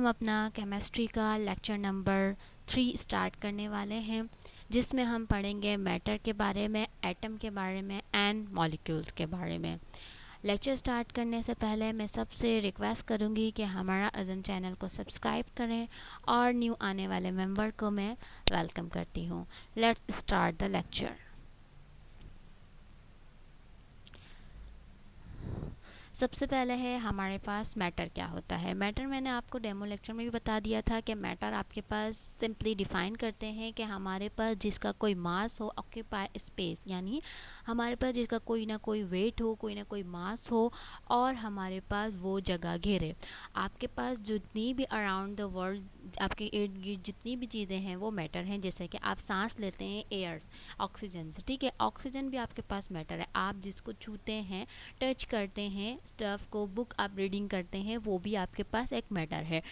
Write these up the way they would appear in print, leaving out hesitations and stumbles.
हम अपना केमिस्ट्री का लेक्चर नंबर 3 स्टार्ट करने वाले हैं, जिसमें हम पढ़ेंगे मैटर के बारे में, एटम के बारे में एंड मॉलिक्यूल्स के बारे में। लेक्चर स्टार्ट करने से पहले मैं सबसे रिक्वेस्ट करूंगी कि हमारा अज़म चैनल को सब्सक्राइब करें और न्यू आने वाले मेंबर को मैं वेलकम करती हूँ। Let's start the lecture. सबसे पहले है हमारे पास मैटर क्या होता है। मैटर मैंने आपको डेमो लेक्चर में भी बता दिया था कि मैटर आपके पास सिंपली डिफाइन करते हैं कि हमारे पास जिसका कोई मास हो, ऑक्यूपाई स्पेस, यानी हमारे पास जिसका कोई ना कोई वेट हो, कोई ना कोई मास हो और हमारे पास वो जगह घेरे। आपके पास जितनी भी अराउंड द वर्ल्ड आपके इर्द गिर्द जितनी भी चीज़ें हैं वो मैटर हैं। जैसे कि आप सांस लेते हैं एयर, ऑक्सीजन से, ठीक है, ऑक्सीजन भी आपके पास मैटर है। आप जिसको छूते हैं, टच करते हैं, स्टफ को, बुक आप रीडिंग करते हैं, वो भी आपके पास एक मैटर है।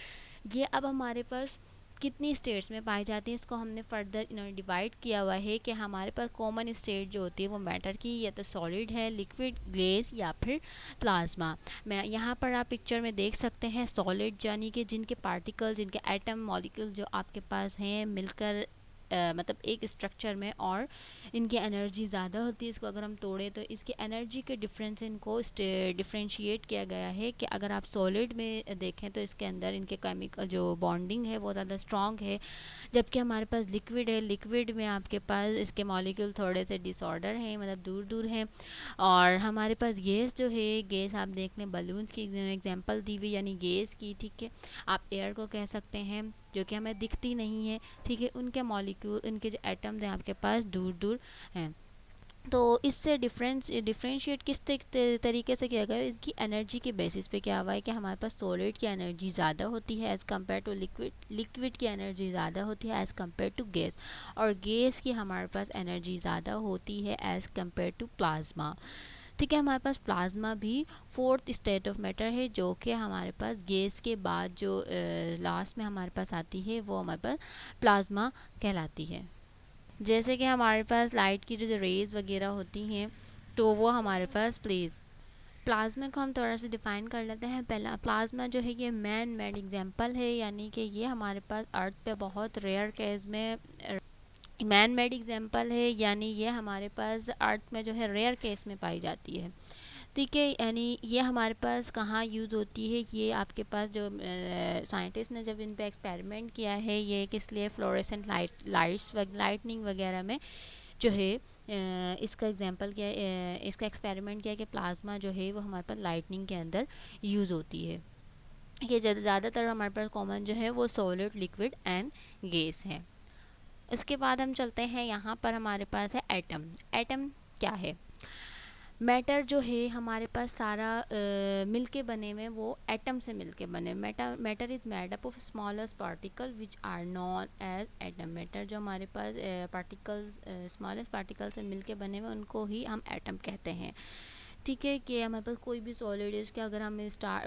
ये अब हमारे पास कितनी स्टेट्स में पाई जाती है, इसको हमने फर्दर डिवाइड किया हुआ है कि हमारे पास कॉमन स्टेट जो होती है वो मैटर की या तो सॉलिड है, लिक्विड, गैस या फिर प्लाज्मा। मैं यहाँ पर आप पिक्चर में देख सकते हैं सॉलिड, यानी कि जिनके पार्टिकल, जिनके एटम, मॉलिक्यूल जो आपके पास हैं मिलकर मतलब एक स्ट्रक्चर में, और इनकी एनर्जी ज़्यादा होती है। इसको अगर हम तोड़ें तो इसकी एनर्जी के डिफरेंस इनको डिफ्रेंशिएट किया गया है कि अगर आप सॉलिड में देखें तो इसके अंदर इनके केमिकल जो बॉन्डिंग है वो ज़्यादा स्ट्रॉन्ग है, जबकि हमारे पास लिक्विड है, लिक्विड में आपके पास इसके मॉलिक्यूल थोड़े से डिसऑर्डर हैं, मतलब दूर दूर हैं। और हमारे पास गैस जो है, गैस आप देख लें, बलून्स की एग्जांपल दी हुई, यानी गैस की, ठीक है, आप एयर को कह सकते हैं, जो कि हमें दिखती नहीं है, ठीक है, उनके मॉलिक्यूल, उनके जो एटम्स हैं आपके पास दूर दूर हैं। तो इससे डिफरेंशिएट किस तरीके से किया गया, इसकी एनर्जी के बेसिस पे क्या हुआ है कि हमारे पास सॉलिड की एनर्जी ज़्यादा होती है as compare to liquid, liquid की एनर्जी ज़्यादा होती है एज़ कम्पेयर टू गैस, और गैस की हमारे पास एनर्जी ज़्यादा होती है एज़ कम्पेयर टू प्लाज्मा। ठीक है, हमारे पास प्लाज्मा भी फोर्थ स्टेट ऑफ मैटर है, जो कि हमारे पास गैस के बाद जो लास्ट में हमारे पास आती है वो हमारे पास प्लाज्मा कहलाती है। जैसे कि हमारे पास लाइट की जो रेज़ वगैरह होती हैं तो वो हमारे पास प्लाज्मा को हम थोड़ा सा डिफाइन कर लेते हैं। पहला, प्लाज्मा जो है ये मैन मेड एग्जाम्पल है, यानी कि ये हमारे पास अर्थ पे बहुत रेयर केस में मैन मेड एग्जाम्पल है, यानी ये हमारे पास अर्थ में जो है रेयर केस में पाई जाती है, ठीक है। यानी ये हमारे पास कहाँ यूज़ होती है, ये आपके पास जो साइंटिस्ट ने जब इन पे एक्सपेरिमेंट किया है, ये किस लिए, फ्लोरेसेंट लाइट्स लाइटनिंग वगैरह में जो है इसका एग्जांपल किया, इसका एक्सपेरिमेंट किया कि प्लाज्मा जो है वो हमारे पास लाइटनिंग के अंदर यूज़ होती है। ये ज़्यादातर हमारे पास कॉमन जो है वो सॉलिड, लिक्विड एंड गैस है। इसके बाद हम चलते हैं, यहाँ पर हमारे पास है एटम। एटम क्या है? मैटर जो है हमारे पास सारा मिल के बने हुए, वो एटम से मिल के बने। Matter is made up of smallest particle which are known as atom. Matter जो हमारे पास पार्टिकल्स, स्मॉलेस्ट पार्टिकल से मिल के बने हुए, उनको ही हम एटम कहते हैं, ठीक है। कि हमारे पास कोई भी सॉलिड है, उसके अगर हम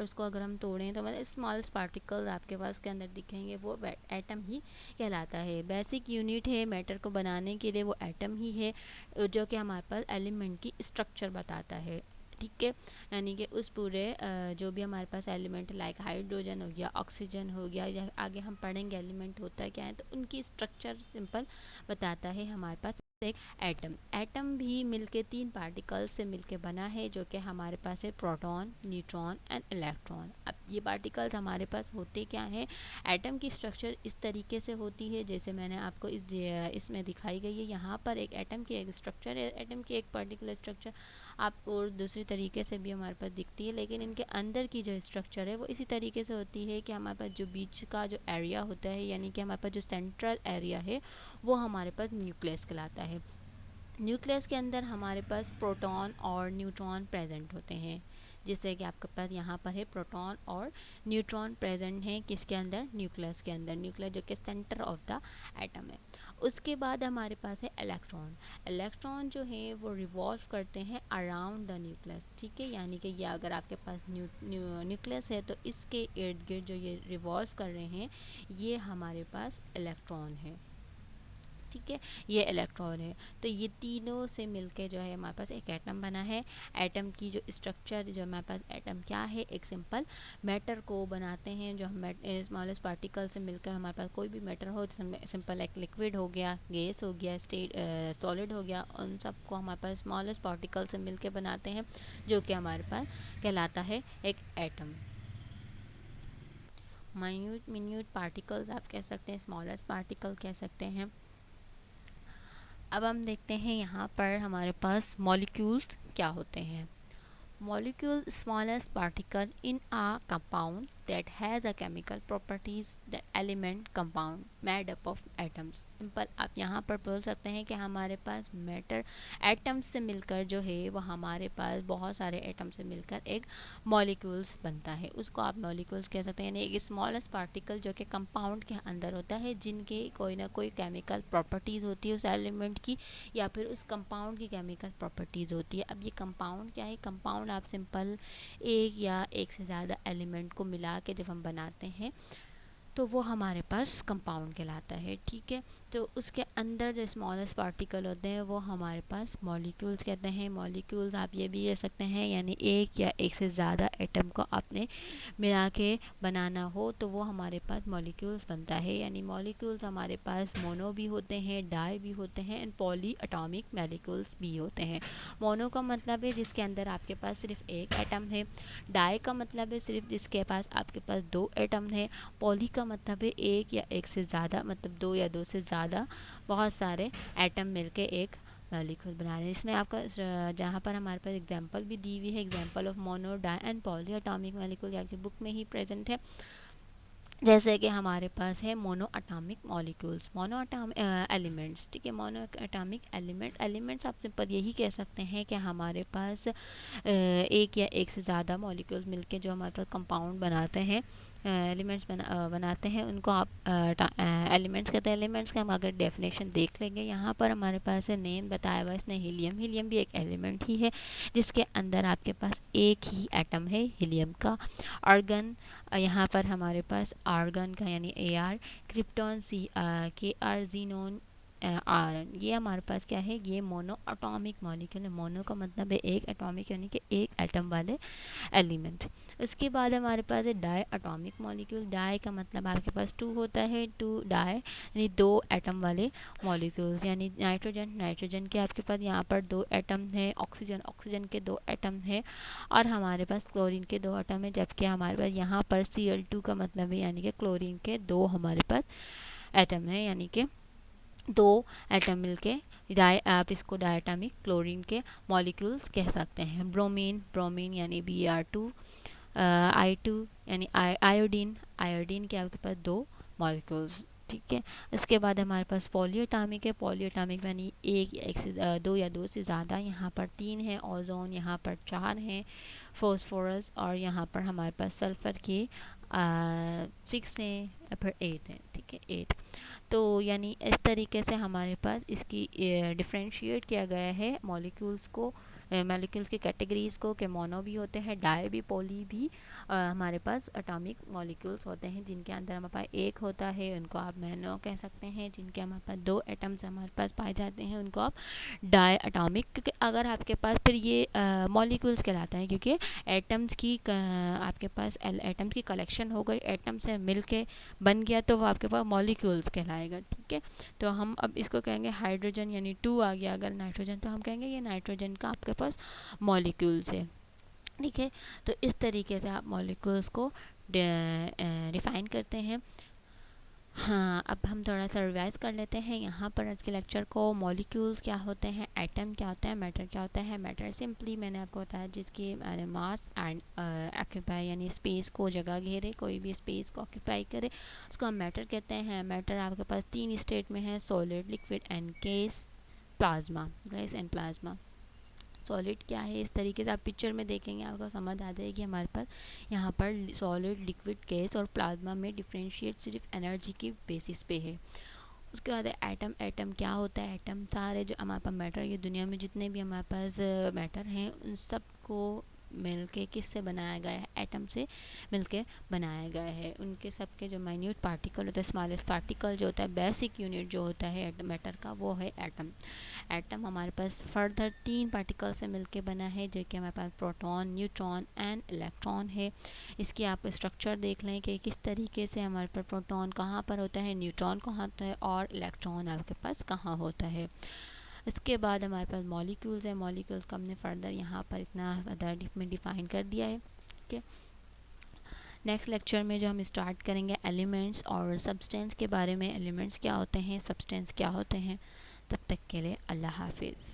उसको अगर हम तोड़ें तो मतलब स्मॉलेस्ट पार्टिकल्स आपके पास के अंदर दिखेंगे, वो एटम ही कहलाता है। बेसिक यूनिट है मैटर को बनाने के लिए वो एटम ही है, जो कि हमारे पास एलिमेंट की स्ट्रक्चर बताता है, ठीक है। यानी कि उस पूरे जो भी हमारे पास एलिमेंट लाइक हाइड्रोजन हो गया, ऑक्सीजन हो गया, या आगे हम पढ़ेंगे एलिमेंट होता है क्या है, तो उनकी स्ट्रक्चर सिंपल बताता है हमारे पास एक एटम। एटम भी मिलके 3 पार्टिकल्स से मिलके बना है, जो कि हमारे पास है प्रोटॉन, न्यूट्रॉन एंड इलेक्ट्रॉन। अब ये पार्टिकल्स हमारे पास होते क्या हैं? एटम की स्ट्रक्चर इस तरीके से होती है जैसे मैंने आपको इसमें दिखाई गई है। यहाँ पर एक एटम की एक स्ट्रक्चर है, एटम की एक पर्टिकुलर स्ट्रक्चर आपको और दूसरी तरीके से भी हमारे पास दिखती है, लेकिन इनके अंदर की जो स्ट्रक्चर है वो इसी तरीके से होती है कि हमारे पास जो बीच का जो एरिया होता है, यानी कि हमारे पास जो सेंट्रल एरिया है वो हमारे पास न्यूक्लियस कहलाता है। न्यूक्लियस के अंदर हमारे पास प्रोटॉन और न्यूट्रॉन प्रेजेंट होते हैं, जिससे कि आपके पास यहाँ पर है प्रोटॉन और न्यूट्रॉन प्रेजेंट है किसके अंदर? न्यूक्लियस के अंदर। न्यूक्लियस जो कि सेंटर ऑफ द एटम है। उसके बाद हमारे पास है इलेक्ट्रॉन। इलेक्ट्रॉन जो है वो रिवॉल्व करते हैं अराउंड द न्यूक्लियस, ठीक है। यानी कि ये अगर आपके पास न्यूक्लियस है तो इसके इर्द गिर्द जो ये रिवॉल्व कर रहे हैं, ये हमारे पास इलेक्ट्रॉन है। ठीक है, ये इलेक्ट्रॉन है। तो ये तीनों से मिलके जो है हमारे पास एक एटम बना है। एटम की जो स्ट्रक्चर, जो हमारे पास एटम क्या है, एक सिंपल मैटर को बनाते हैं। जो हम स्मॉलेस्ट पार्टिकल से मिलकर हमारे पास कोई भी मैटर हो, सिंपल एक लिक्विड हो गया, गैस हो गया, स्टेट सॉलिड हो गया, उन सबको हमारे पास स्मॉलेस्ट पार्टिकल से मिलकर बनाते हैं, जो कि हमारे पास कहलाता है एक एटम। माइन्यूट मिन्यूट पार्टिकल्स आप कह सकते हैं, स्मॉलेस्ट पार्टिकल कह सकते हैं। अब हम देखते हैं यहाँ पर हमारे पास मॉलिक्यूल्स क्या होते हैं। Molecule smallest particle in a compound that has a chemical properties the element compound made up of atoms। Simple आप यहाँ पर बोल सकते हैं कि हमारे पास मैटर एटम्स से मिलकर जो है वो हमारे पास बहुत सारे एटम से मिलकर एक मॉलिक्यूल्स बनता है, उसको आप मॉलिक्यूल्स कह सकते हैं। यानी एक स्मॉलेस्ट पार्टिकल जो कि कंपाउंड के अंदर होता है, जिनके कोई ना कोई केमिकल प्रॉपर्टीज़ होती है उस एलिमेंट की, या फिर उस कंपाउंड की केमिकल प्रॉपर्टीज़ होती है। अब ये कंपाउंड क्या है? कंपाउंड आप सिंपल एक या एक से ज़्यादा एलिमेंट को मिला के जब हम बनाते हैं तो वो हमारे पास कंपाउंड कहलाता है। ठीक है, तो उसके अंदर जो स्मॉलेस्ट पार्टिकल होते हैं वो हमारे पास मॉलिक्यूल्स कहते हैं। मॉलिक्यूल्स आप ये भी कह सकते हैं, यानी एक या एक से ज़्यादा एटम को आपने मिला के बनाना हो तो वो हमारे पास मॉलिक्यूल्स बनता है। यानी मॉलिक्यूल्स हमारे पास मोनो भी होते हैं, डाई भी होते हैं, एंड पॉली एटॉमिक मॉलिक्यूल्स भी होते हैं। मोनो का मतलब है जिसके अंदर आपके पास सिर्फ एक एटम है। डाई का मतलब है सिर्फ जिसके पास आपके पास दो एटम है। पॉली का मतलब है एक या एक से ज़्यादा, मतलब दो या दो से ज़्यादा बहुत सारे एटम मिलके एक मॉलिक्यूल बना रहे हैं। इसमें आपका जहाँ पर हमारे पास एग्जांपल भी दी हुई है, example of mono di and poly atomic molecule आपकी बुक में ही प्रेजेंट है। जैसे कि हमारे पास है mono atomic molecules, mono elements. ठीक है, मोनो एटॉमिक एलिमेंट्स आप सिंपल यही कह सकते हैं कि हमारे पास एक या एक से ज़्यादा मॉलिक्यूल्स मिलके जो हमारे पास कंपाउंड बनाते हैं, एलिमेंट्स बनाते हैं, उनको आप एलिमेंट्स कहते हैं। एलिमेंट्स का हम अगर डेफिनेशन देख लेंगे, यहाँ पर हमारे पास है नेम बताया हुआ इसने हीलियम। हीलियम भी एक एलिमेंट ही है जिसके अंदर आपके पास एक ही एटम है हीलियम का। आर्गन, यहाँ पर हमारे पास आर्गन का यानी AR, krypton KR, xenon iron, ये हमारे पास क्या है? ये मोनो एटॉमिक मॉलिक्यूल है। मोनो का मतलब है एक, एटॉमिक यानी कि एक एटम वाले एलिमेंट। उसके बाद हमारे पास है डाई एटॉमिक मॉलिक्यूल। डाई का मतलब आपके पास टू होता है, टू डाई यानी दो एटम वाले मॉलिक्यूल्स। यानी नाइट्रोजन के आपके पास यहाँ पर दो एटम है, ऑक्सीजन के दो एटम है, और हमारे पास क्लोरीन के दो एटम है। जबकि हमारे पास यहाँ पर Cl2 का मतलब है यानी कि क्लोरीन के दो हमारे पास एटम है, यानी कि दो एटम मिलके आप इसको डायटॉमिक क्लोरीन के मॉलिक्यूल्स कह सकते हैं। ब्रोमीन यानी Br2, I2 यानी आयोडीन के आपके पास दो मॉलिक्यूल्स। ठीक है, इसके बाद हमारे पास पॉलीएटॉमिक है। पॉलीएटॉमिक यानी एक या एक से दो या दो से ज़्यादा। यहाँ पर 3 है। ओजोन यहाँ पर 4 हैं। फॉस्फोरस और यहाँ पर हमारे पास सल्फर के 6 हैं या फिर 8 हैं। ठीक है, 8। तो यानी इस तरीके से हमारे पास इसकी डिफ्रेंशिएट किया गया है मॉलिक्यूल्स को, मॉलिक्यूल्स की कैटेगरीज को, कि मोनो भी होते हैं, डाई भी, पॉली भी। हमारे पास एटॉमिक मॉलिक्यूल्स होते हैं जिनके अंदर हमारे पास एक होता है, उनको आप मोनो कह सकते हैं। जिनके हमारे पास दो एटम्स हमारे पास पाए जाते हैं, उनको आप डाई एटॉमिक। क्योंकि अगर आपके पास फिर ये मॉलिक्यूल्स कहलाता है, क्योंकि एटम्स की आपके पास एटम्स की कलेक्शन हो गई, एटम से मिल के बन गया, तो वो आपके पास मॉलिक्यूल्स कहलाएगा। ठीक है, तो हम अब इसको कहेंगे हाइड्रोजन, यानी 2 आ गया अगर नाइट्रोजन, तो हम कहेंगे ये नाइट्रोजन का आपके पास मॉलिक्यूल्स है। ठीक है, तो इस तरीके से आप मॉलिक्यूल्स को डिफाइन करते हैं। हाँ, अब हम थोड़ा सा रिवाइज कर लेते हैं यहाँ पर आज के लेक्चर को। मॉलिक्यूल्स क्या होते हैं, एटम क्या होता है, मैटर क्या होता है। मैटर सिंपली मैंने आपको बताया जिसकी मास एंड ऑक्यूपाई यानी स्पेस को जगह घेरे, कोई भी स्पेस को ऑक्यूपाई करे, उसको हम मैटर कहते हैं। मैटर आपके पास 3 स्टेट में है, solid, liquid and gas and plasma. Solid क्या है, इस तरीके से आप पिक्चर में देखेंगे आपको समझ आ जाएगी। हमारे पास यहाँ पर सॉलिड, लिक्विड, गैस और प्लाज्मा में डिफ्रेंशिएट सिर्फ एनर्जी की बेसिस पे है। उसके बाद एटम। एटम क्या होता है? एटम सारे जो हमारे पास मैटर, ये दुनिया में जितने भी हमारे पास मैटर हैं उन सब को मिलके किससे बनाया गया है, एटम से मिलके बनाया गया है। उनके सबके जो माइन्यूट पार्टिकल होता है, स्मॉलेस्ट पार्टिकल जो होता है, बेसिक यूनिट जो होता है मैटर का, वो है एटम। एटम हमारे पास फर्दर 3 पार्टिकल से मिलके बना है, जो कि हमारे पास प्रोटॉन, न्यूट्रॉन एंड इलेक्ट्रॉन है। इसकी आप स्ट्रक्चर देख लें कि किस तरीके से हमारे पास प्रोटॉन कहाँ पर होता है, न्यूट्रॉन कहाँ होता है और इलेक्ट्रॉन आपके पास कहाँ होता है। इसके बाद हमारे पास मॉलिक्यूल्स है। मॉलिक्यूल्स को हमने फर्दर यहाँ पर इतना ज़्यादा डीप में डिफाइन कर दिया है। ठीक है, नेक्स्ट लेक्चर में जो हम स्टार्ट करेंगे एलिमेंट्स और सब्सटेंस के बारे में। एलिमेंट्स क्या होते हैं, सब्सटेंस क्या होते हैं। तब तक के लिए अल्लाह हाफिज़।